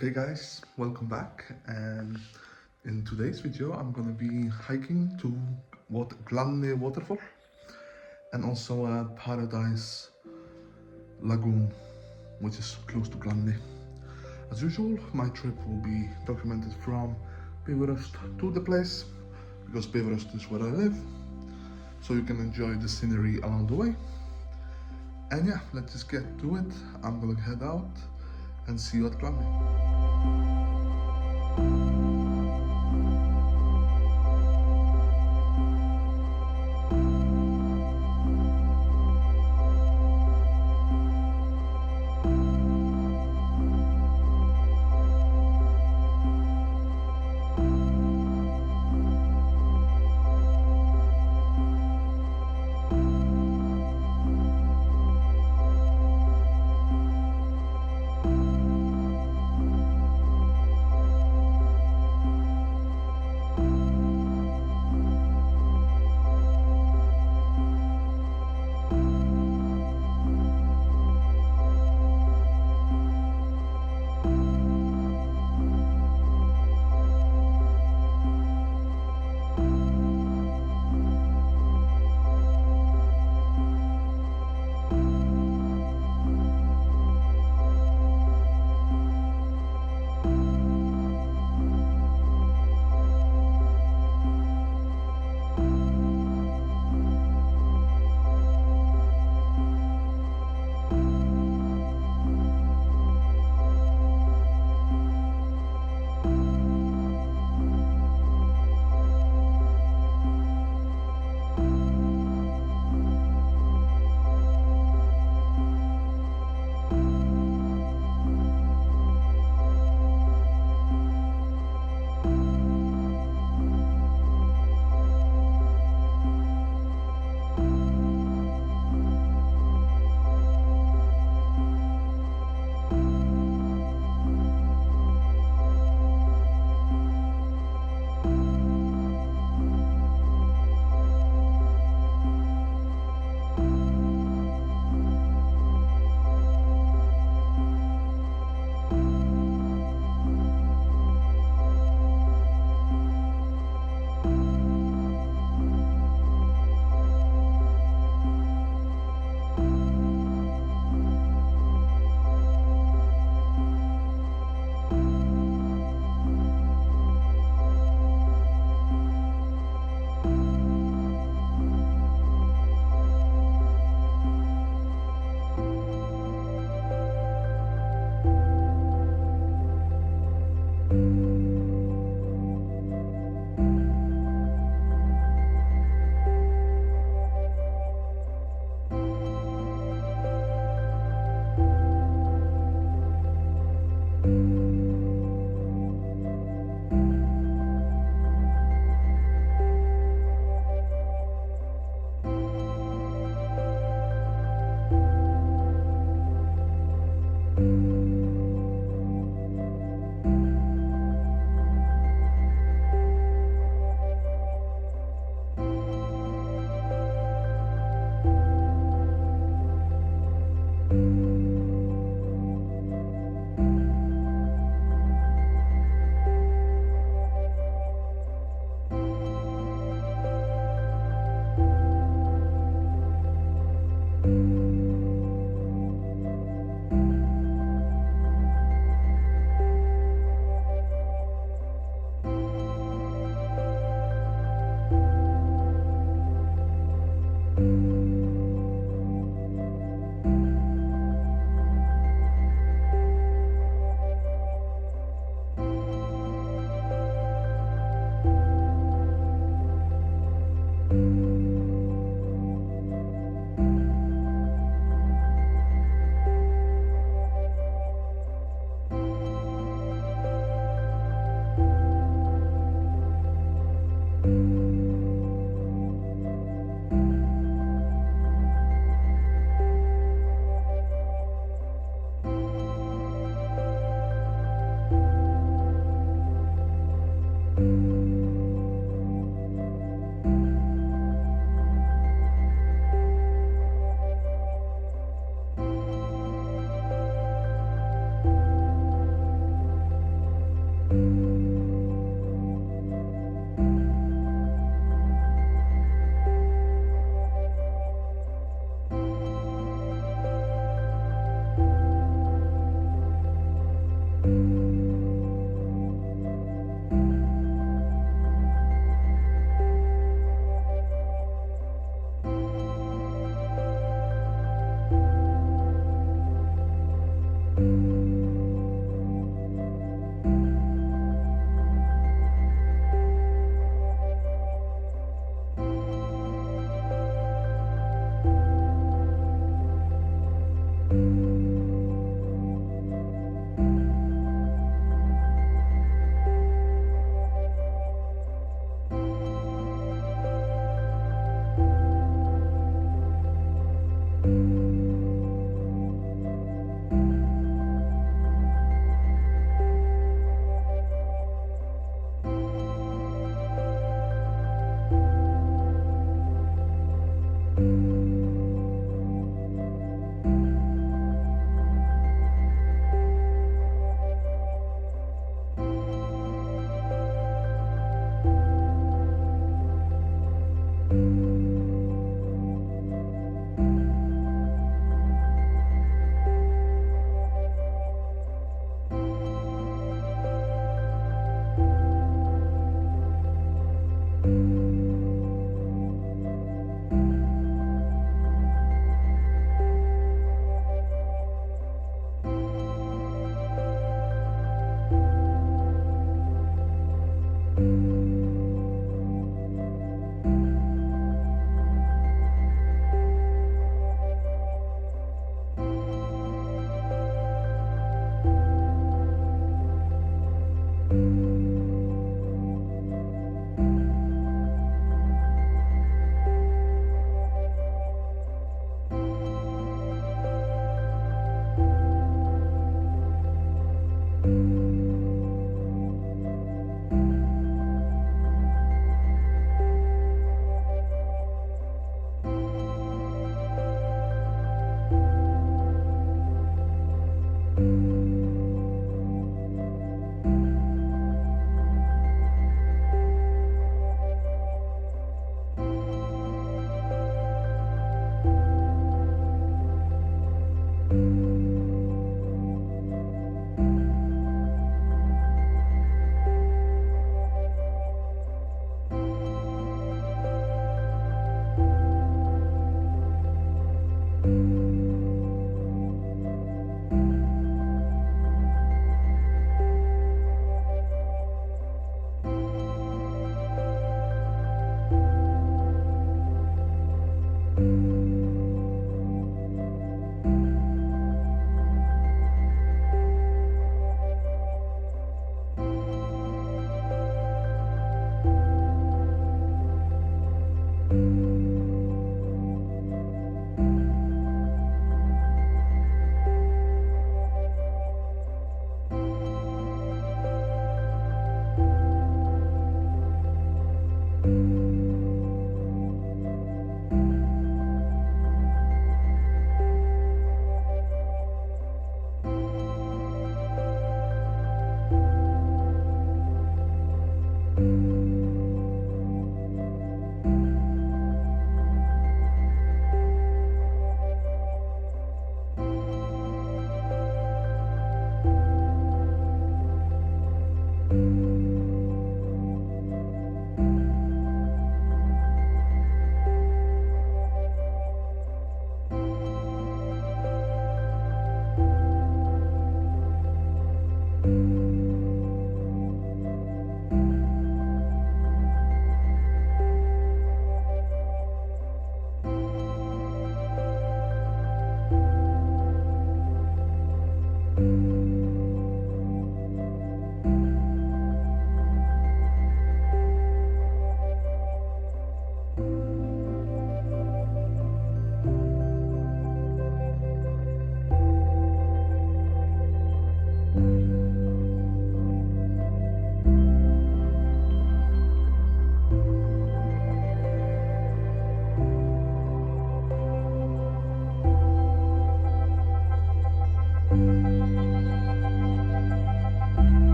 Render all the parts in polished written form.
Okay guys, welcome back, and in today's video I'm gonna be hiking to Glanni Waterfall and also a Paradise Lagoon which is close to Glanni. As usual, my trip will be documented from Bifröst to the place because Bifröst is where I live, so you can enjoy the scenery along the way. And yeah, let's just get to it. I'm gonna head out and see you at Glanni.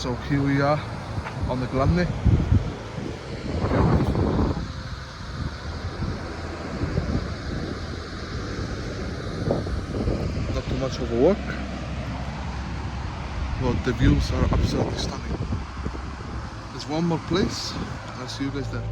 So here we are on the Glanni. Not too much of a walk, but the views are absolutely stunning. There's one more place, I'll see you guys there.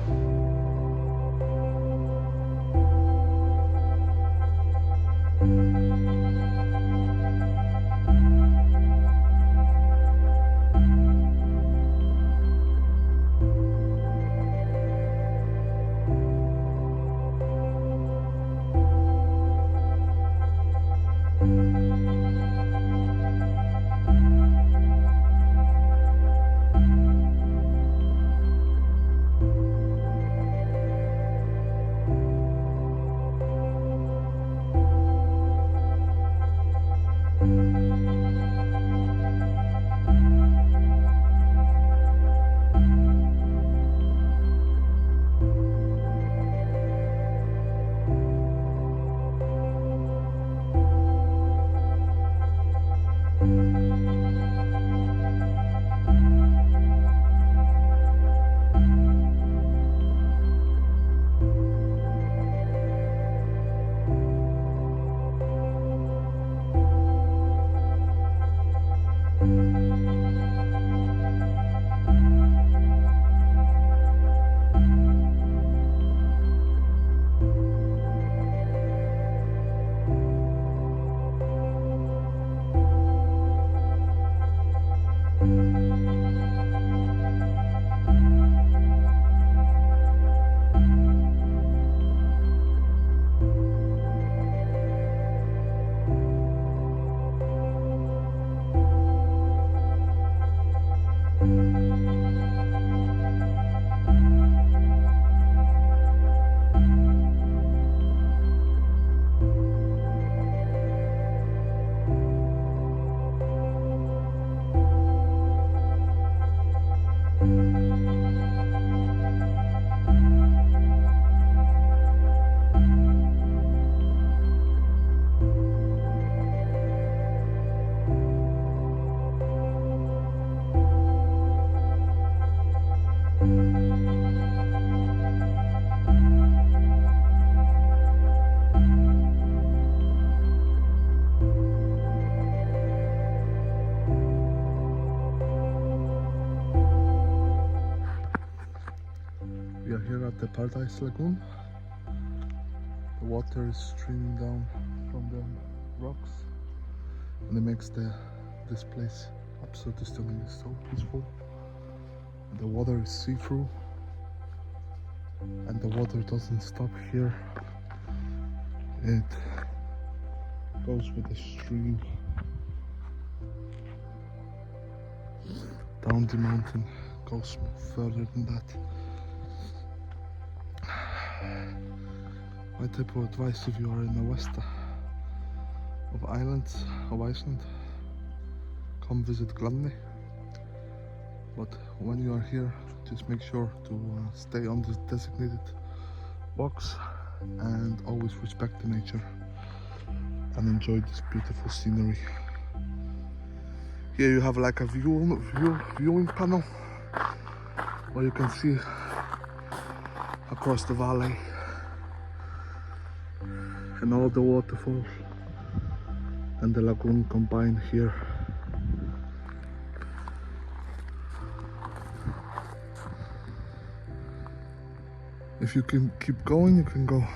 We are here at the Paradise Lagoon. The water is streaming down from the rocks and it makes this place absolutely stunning. It's so peaceful. The water is see-through and the water doesn't stop here. It goes with the stream down the mountain, goes further than that. My type of advice if you are in the west of Iceland, come visit Glanni. But when you are here, just make sure to stay on the designated walks and always respect the nature and enjoy this beautiful scenery. Here you have like a viewing panel where you can see across the valley and all the waterfalls and the lagoon combined here. If you can keep going, you can go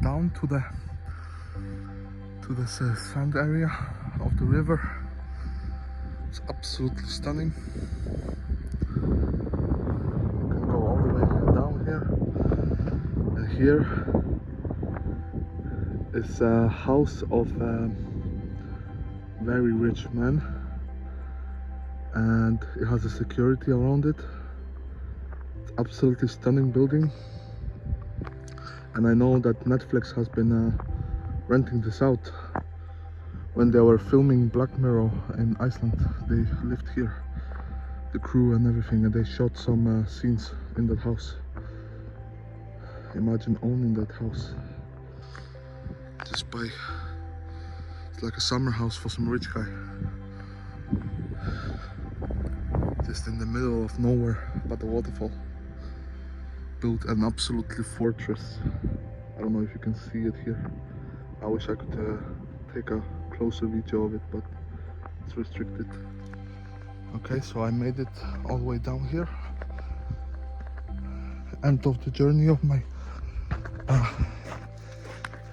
down to the sand area of the river. It's absolutely stunning. You can go all the way down here, and here is a house of a very rich man, and it has a security around it. It's absolutely stunning building, and I know that Netflix has been renting this out. When they were filming Black Mirror in Iceland, they lived here, the crew and everything, and they shot some scenes in that house. Imagine owning that house. Just by, it's like a summer house for some rich guy. just in the middle of nowhere by the waterfall. Built an absolutely fortress. I don't know if you can see it here. I wish I could take a closer video of it, but it's restricted. Okay, so I made it all the way down here. End of the journey of my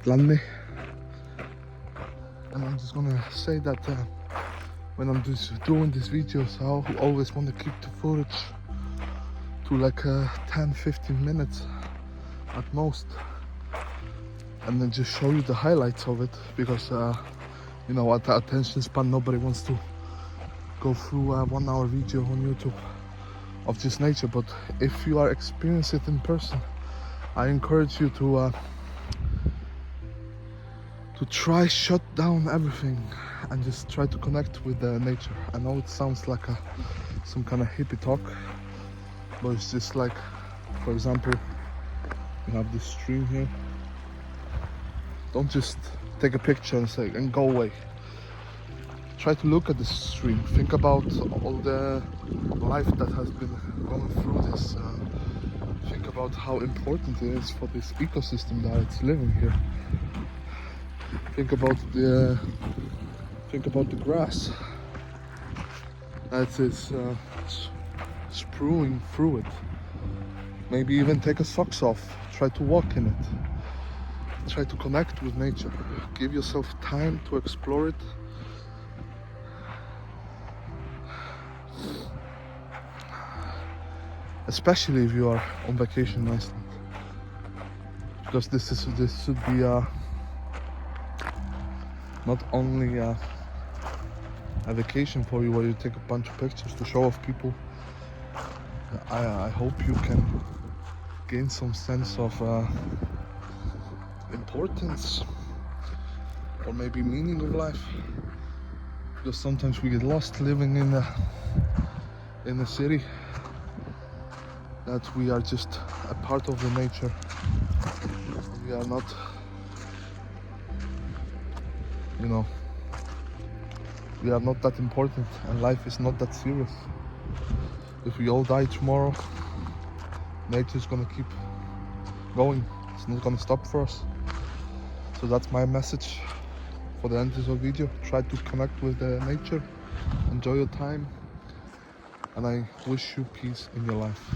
Glanni. And I'm just gonna say that when I'm just doing these videos, I always want to keep the footage to like 10-15 minutes at most, and then just show you the highlights of it, because you know, at the attention span, nobody wants to go through a 1 hour video on YouTube of just nature. But if you are experiencing it in person, I encourage you to try shut down everything and just try to connect with nature. I know it sounds like some kind of hippie talk, but it's just like, for example, you have this stream here. Don't just take a picture and go away. Try to look at the stream. Think about all the life that has been going through this. Think about how important it is for this ecosystem that it's living here. Think about the grass that is spewing through it. Maybe even take a socks off. Try to walk in it. Try to connect with nature. Give yourself time to explore it. Especially if you are on vacation in Iceland, because this should be not only a vacation for you where you take a bunch of pictures to show off people. I hope you can gain some sense of importance, or maybe meaning of life, because sometimes we get lost living in a city, that we are just a part of the nature. We are not, you know, we are not that important, and life is not that serious. If we all die tomorrow, nature's gonna keep going. It's not gonna stop for us. So that's my message for the end of the video. Try to connect with nature, enjoy your time, and I wish you peace in your life.